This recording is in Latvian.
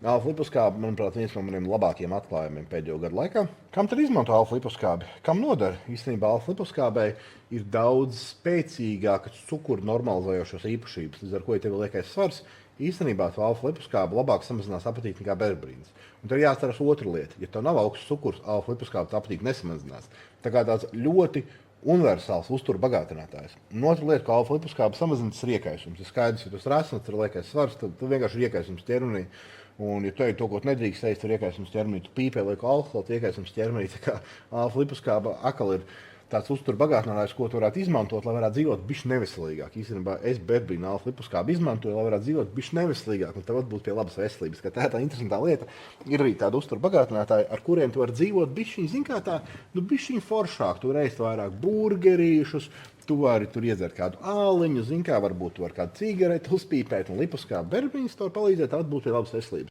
Alfa-liposkābe, manuprāt, viens no maniem labākajiem atklājumiem pēdējo gadu laikā. Kam tad izmanto alfa-liposkābi? Kam nodara? Īstenībā alfa-liposkābei ir daudz spēcīgākas cukuru normalizējošas īpašības, līdz ar ko, ja tev ir liekais svars, īstenībā to alfa-liposkābe labāk samazinās apetīti nekā berberīns. Un tev jāatceras otra lieta. Ja tev nav augsts cukurs, alfa-liposkābe apetīti nesamazinās. Tā kā tāds ļoti universāls uzturu bagātinātājs. Un otra lieta, ka alfa-liposkābe samazina riekaisums. Ir skaidrs, ja tas rēsns ir liekais svars, tad vienkārši ir iekaisums ķermenī. Un, ja tu ej to, ko nedrīkst teikt, tur iekaisums ķermenī, tu pīpē lieku alkoholu, iekaisums ķermenī. Tā kā alfa-liposkābe akal ir tāds uzturu bagātinātājs, ko tu varētu izmantot, lai varētu dzīvot bišķi neveselīgāk. Īstenībā es berberīnu alfa-liposkābi izmantoju, lai varētu dzīvot bišķi neveselīgāk, un tad būtu pie labas veselības. Tā ir tā interesantā lieta. Ir arī tāda uzturu bagātinātāja, ar kuriem tu vari dzīvot bišķiņ, zin kā tā, bišķiņ foršāk. Tu vari ēst vairāk burgerīšus, tu vari tur iedzert kādu āliņu, zin kā varbūt tu vari kādu cigareti uzpīpēt, un liposkābi berberīns to palīdzēt, tad būtu pie labas veselības.